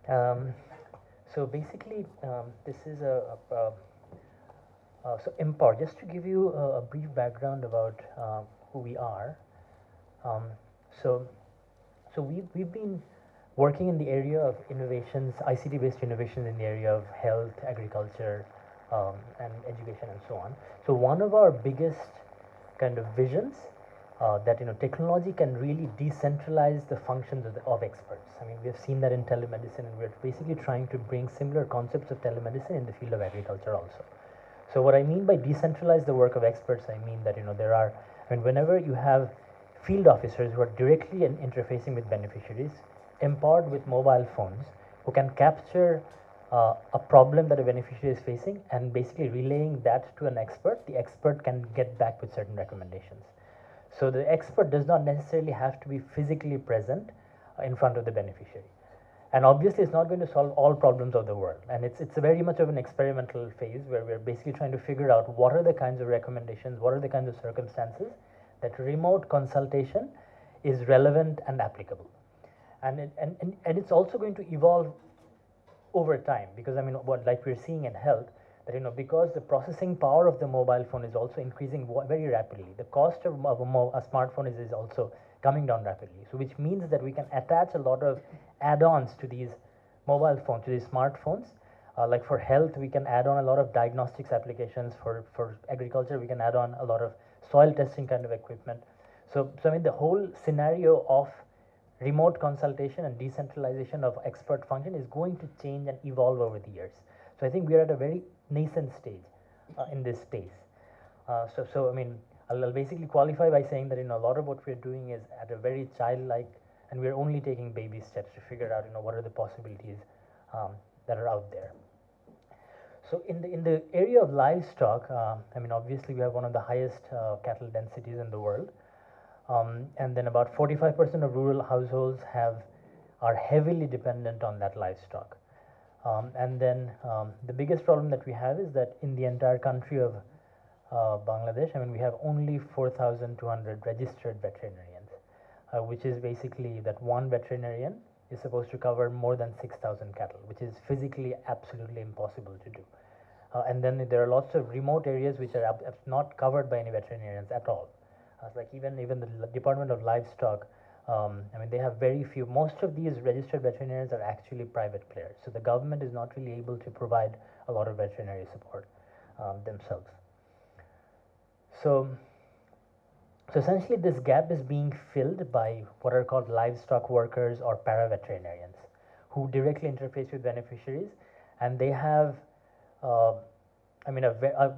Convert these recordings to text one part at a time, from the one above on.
um, so basically, this is so Import. Just to give you a brief background about who we are. Um, so we've been working in the area of innovations, ICT-based innovations in the area of health, agriculture, and education, and so on. So one of our biggest kind of visions that technology can really decentralize the functions of experts. I mean, we have seen that in telemedicine, and we're basically trying to bring similar concepts of telemedicine in the field of agriculture also. So what I mean by decentralize the work of experts, I mean that there are, I mean, whenever you have field officers who are directly interfacing with beneficiaries, empowered with mobile phones, who can capture a problem that a beneficiary is facing and basically relaying that to an expert, the expert can get back with certain recommendations. So the expert does not necessarily have to be physically present in front of the beneficiary. And obviously, it's not going to solve all problems of the world. And it's a very much of an experimental phase where we're basically trying to figure out what are the kinds of recommendations, what are the kinds of circumstances that remote consultation is relevant and applicable. And it's also going to evolve over time, because I mean, what like we're seeing in health, that because the processing power of the mobile phone is also increasing very rapidly, the cost of a smartphone is also coming down rapidly. So which means that we can attach a lot of add-ons to these mobile phones, to these smartphones. Like for health, we can add on a lot of diagnostics applications. For agriculture, we can add on a lot of soil testing kind of equipment. So I mean, the whole scenario of remote consultation and decentralization of expert function is going to change and evolve over the years. So I think we are at a very nascent stage in this space. So I mean, I'll basically qualify by saying that a lot of what we're doing is at a very childlike, and we're only taking baby steps to figure out what are the possibilities that are out there. So in the area of livestock, I mean, obviously we have one of the highest cattle densities in the world. And then about 45% of rural households are heavily dependent on that livestock. And then the biggest problem that we have is that in the entire country of Bangladesh, I mean, we have only 4,200 registered veterinarians, which is basically that one veterinarian is supposed to cover more than 6,000 cattle, which is physically absolutely impossible to do. And then there are lots of remote areas which are not covered by any veterinarians at all. Like even the Department of Livestock, I mean, they have very few. Most of these registered veterinarians are actually private players. So the government is not really able to provide a lot of veterinary support themselves. So essentially, this gap is being filled by what are called livestock workers or para-veterinarians, who directly interface with beneficiaries, and they have, I mean,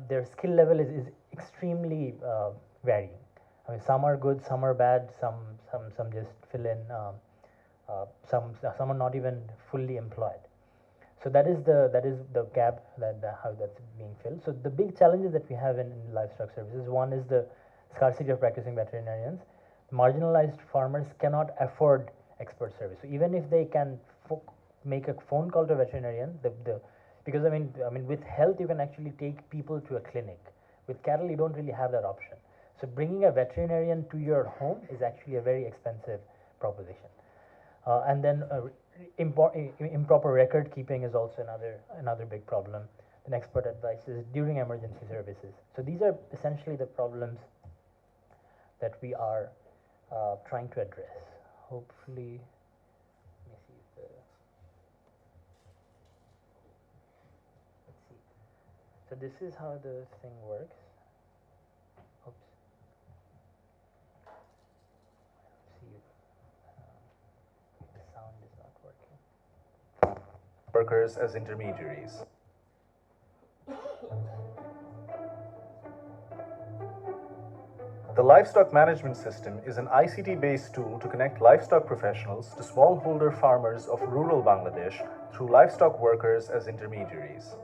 their skill level is extremely varying. I mean, some are good, some are bad, some just fill in, some are not even fully employed. So that is the gap how that's being filled. So the big challenges that we have in livestock services, one is the scarcity of practicing veterinarians. Marginalized farmers cannot afford expert service. So even if they can make a phone call to a veterinarian, because I mean with health you can actually take people to a clinic. With cattle you don't really have that option. So bringing a veterinarian to your home is actually a very expensive proposition. And then improper record keeping is also another big problem. Then expert advice is during emergency services. So these are essentially the problems that we are trying to address. Hopefully, let me see if let's see. So this is how the thing works. Oops. See, the sound is not working. Workers as intermediaries. The Livestock Management System is an ICT-based tool to connect livestock professionals to smallholder farmers of rural Bangladesh through livestock workers as intermediaries.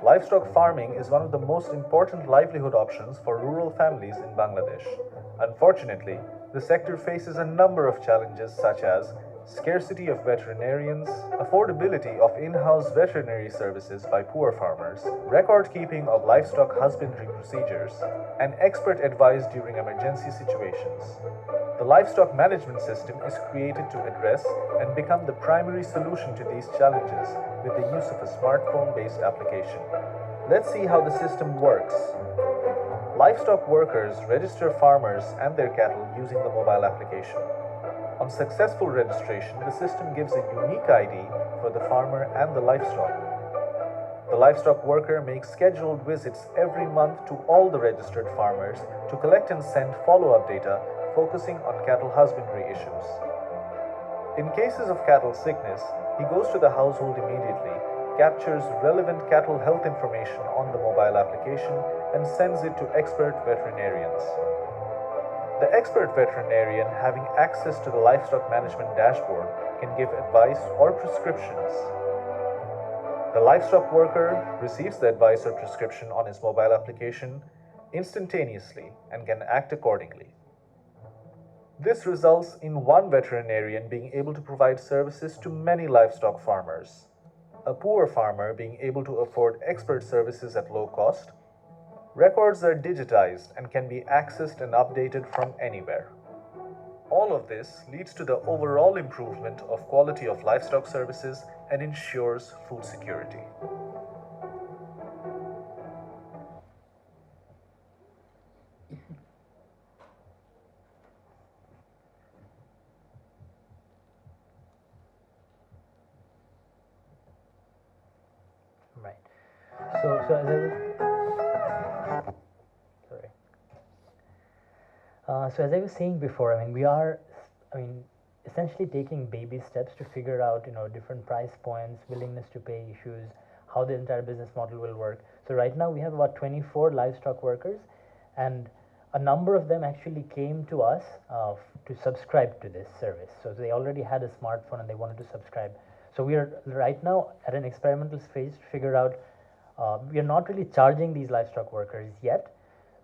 Livestock farming is one of the most important livelihood options for rural families in Bangladesh. Unfortunately, the sector faces a number of challenges such as scarcity of veterinarians, affordability of in-house veterinary services by poor farmers, record keeping of livestock husbandry procedures, and expert advice during emergency situations. The livestock management system is created to address and become the primary solution to these challenges with the use of a smartphone-based application. Let's see how the system works. Livestock workers register farmers and their cattle using the mobile application. On successful registration, the system gives a unique ID for the farmer and the livestock. The livestock worker makes scheduled visits every month to all the registered farmers to collect and send follow-up data focusing on cattle husbandry issues. In cases of cattle sickness, he goes to the household immediately, captures relevant cattle health information on the mobile application, and sends it to expert veterinarians. The expert veterinarian, having access to the livestock management dashboard, can give advice or prescriptions. The livestock worker receives the advice or prescription on his mobile application instantaneously and can act accordingly. This results in one veterinarian being able to provide services to many livestock farmers. A poor farmer being able to afford expert services at low cost. Records are digitized and can be accessed and updated from anywhere. All of this leads to the overall improvement of quality of livestock services and ensures food security. Right. So as I was, sorry. So as I was saying before, I mean, we are, I mean, essentially taking baby steps to figure out, different price points, willingness to pay issues, how the entire business model will work. So right now we have about 24 livestock workers, and a number of them actually came to us to subscribe to this service. So they already had a smartphone and they wanted to subscribe. So we are right now at an experimental phase to figure out, we are not really charging these livestock workers yet.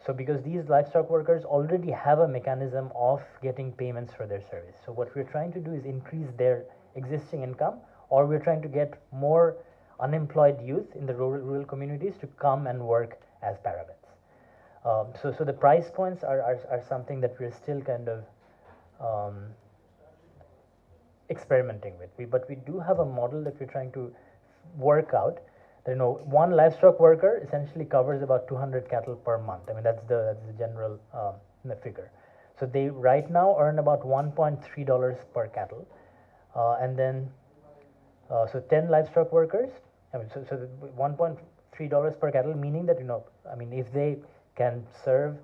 So because these livestock workers already have a mechanism of getting payments for their service. So what we're trying to do is increase their existing income, or we're trying to get more unemployed youth in the rural communities to come and work as paravets. So the price points are something that we're still kind of experimenting with. But we do have a model that we're trying to work out. One livestock worker essentially covers about 200 cattle per month. I mean, that's the general figure. So they right now earn about $1.3 per cattle, and then so 10 livestock workers. I mean, so $1.3 per cattle, meaning that I mean, if they can serve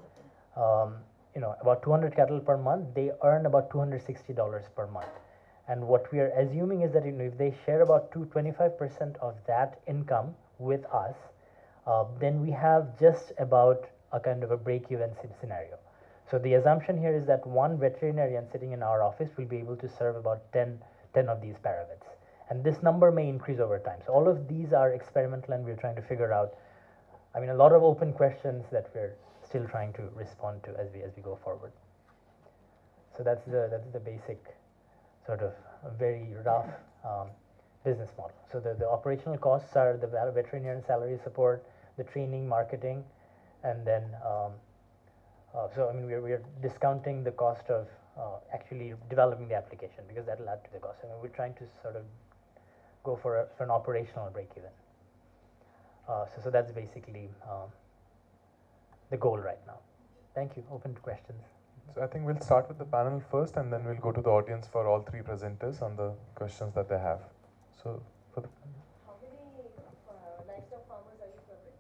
about 200 cattle per month, they earn about $260 per month. And what we are assuming is that if they share about 25% of that income with us, then we have just about a kind of a break-even scenario. So the assumption here is that one veterinarian sitting in our office will be able to serve about 10 of these paravets. And this number may increase over time. So all of these are experimental, and we're trying to figure out, I mean, a lot of open questions that we're still trying to respond to as we go forward. So that's the basic sort of a very rough business model. So the operational costs are the veterinarian salary support, the training, marketing, and then so I mean we are discounting the cost of actually developing the application, because that will add to the cost. I mean, we're trying to sort of go for an operational break even. So that's basically the goal right now. Thank you. Open to questions. So I think we'll start with the panel first, and then we'll go to the audience for all three presenters on the questions that they have. So for the how many livestock farmers are you covering?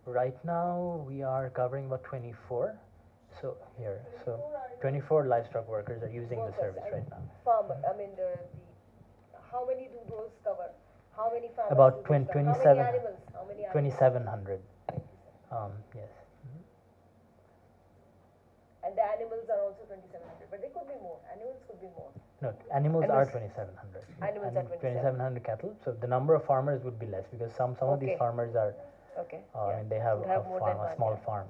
Right now we are covering about 24. So here, so 24 livestock workers are using the service right now. Farmer, I mean how many do those cover? How many farmers? About do those cover? 27. How many animals? How many animals? 2,700. Yes. And the animals are also 2,700, but they could be more. Animals could be more. No, animals are 2,700. Animals are 2,700 cattle. So the number of farmers would be less, because some of these farmers are, okay. I mean, they have a farm, a small farm.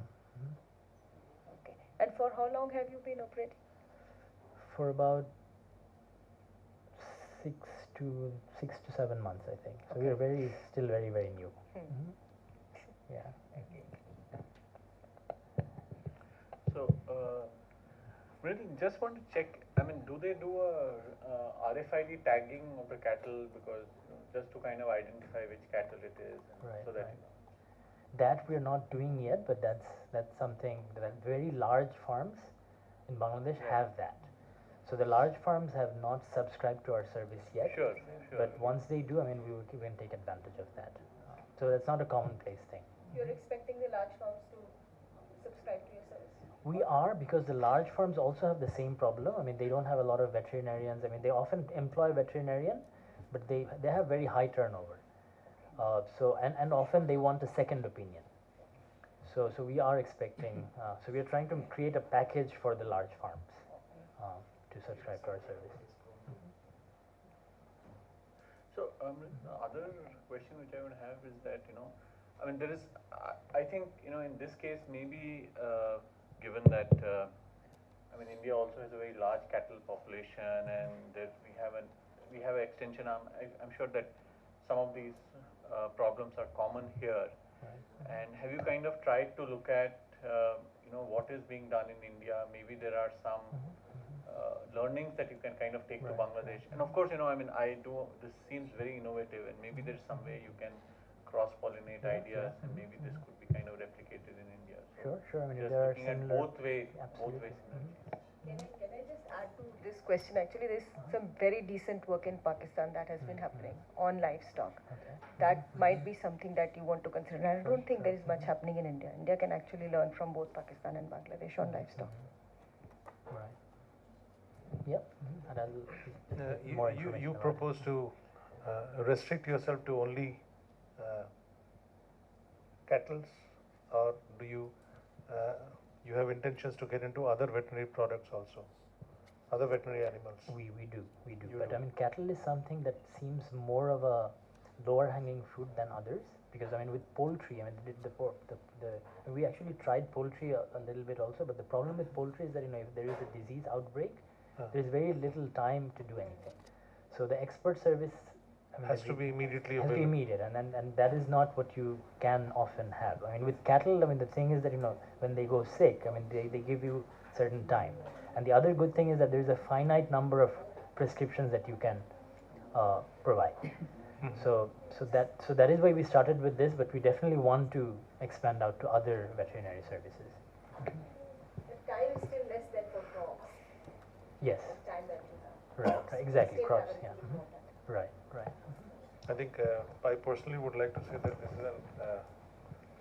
Okay. And for how long have you been operating? For about 6 to 7 months, I think. So we are still very new. Yeah. So, Mridul, just want to check, I mean, do they do a RFID tagging of the cattle, because just to kind of identify which cattle it is, and Right, so that right. That we are not doing yet, but that's something that very large farms in Bangladesh have that. So the large farms have not subscribed to our service yet. Sure. But once they do, I mean, we can take advantage of that. So that's not a commonplace thing. You're expecting the large firms to subscribe to your service? We are, because the large firms also have the same problem. I mean, they don't have a lot of veterinarians. I mean, they often employ veterinarian, but they have very high turnover. So and often they want a second opinion. So we are expecting. So we are trying to create a package for the large farms to subscribe to our service. So, the other question which I would have is that, I mean, there is, I think, in this case, maybe given that, I mean, India also has a very large cattle population, and that we have an extension arm. I'm sure that some of these problems are common here. Right. And have you kind of tried to look at, what is being done in India? Maybe there are some learnings that you can kind of take to Bangladesh. And of course, I mean, this seems very innovative, and maybe there's some way you can cross-pollinate ideas, and maybe this could be kind of replicated in India. So Sure. I mean, just there are looking at similar. both ways Absolutely. synergies. Can I just add to this question? Actually, there's some very decent work in Pakistan that has been happening on livestock. Okay. That might be something that you want to consider. And I don't think there is much happening in India. India can actually learn from both Pakistan and Bangladesh on livestock. Right. Yep. And I'll You, more you, information you about it. propose to restrict yourself to only cattle, or do you have intentions to get into other veterinary products also, other veterinary animals? We do. You But do. I mean, cattle is something that seems more of a lower hanging fruit than others, because I mean, with poultry, I mean, we actually tried poultry a little bit also, but the problem with poultry is that if there is a disease outbreak, there is very little time to do anything. So the expert service, I mean, Has to be immediately has to be available. immediate, and that is not what you can often have. I mean, with cattle, I mean, the thing is that when they go sick, I mean, they give you certain time, and the other good thing is that there is a finite number of prescriptions that you can provide. So that is why we started with this, but we definitely want to expand out to other veterinary services. The time is still less than for crops. Yes, The time that you have. right, exactly, Still crops, haven't yeah, been more than right. I think I personally would like to say that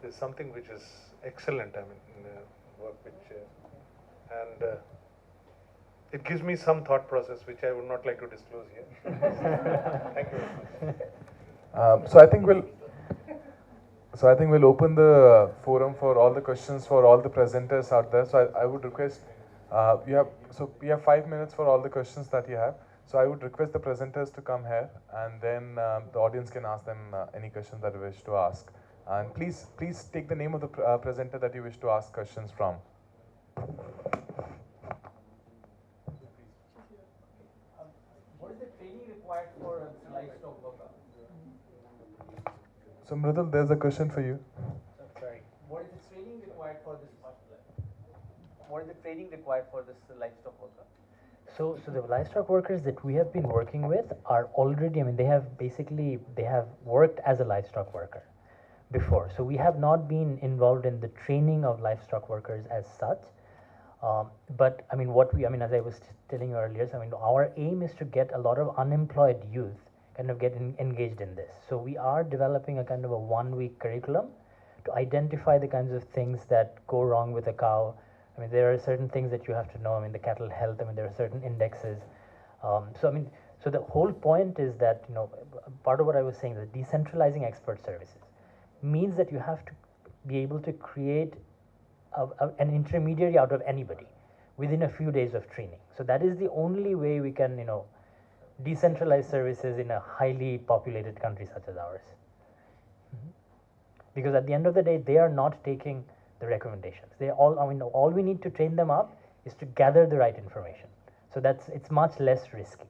this is something which is excellent. I mean, in the work which, and it gives me some thought process which I would not like to disclose here. Thank you very much. So I think we'll open the forum for all the questions for all the presenters out there. So I would request we have 5 minutes for all the questions that you have. So I would request the presenters to come here, and then the audience can ask them any questions that you wish to ask. And please take the name of the presenter that you wish to ask questions from. What is the training required for a livestock worker? So Mridul, there's a question for you. Sorry. What is the training required for this? What is the training required for this livestock worker? So the livestock workers that we have been working with are already, I mean, they have worked as a livestock worker before. So we have not been involved in the training of livestock workers as such. But I mean, as I was telling you earlier, so, I mean, our aim is to get a lot of unemployed youth kind of get engaged in this. So we are developing a kind of a 1-week curriculum to identify the kinds of things that go wrong with a cow. I mean, there are certain things that you have to know. I mean, the cattle health. I mean, there are certain indexes. So the whole point is that part of what I was saying, that decentralizing expert services means that you have to be able to create an intermediary out of anybody within a few days of training. So that is the only way we can decentralize services in a highly populated country such as ours. Because at the end of the day, they are not taking the recommendations. All we need to train them up is to gather the right information. So it's much less risky.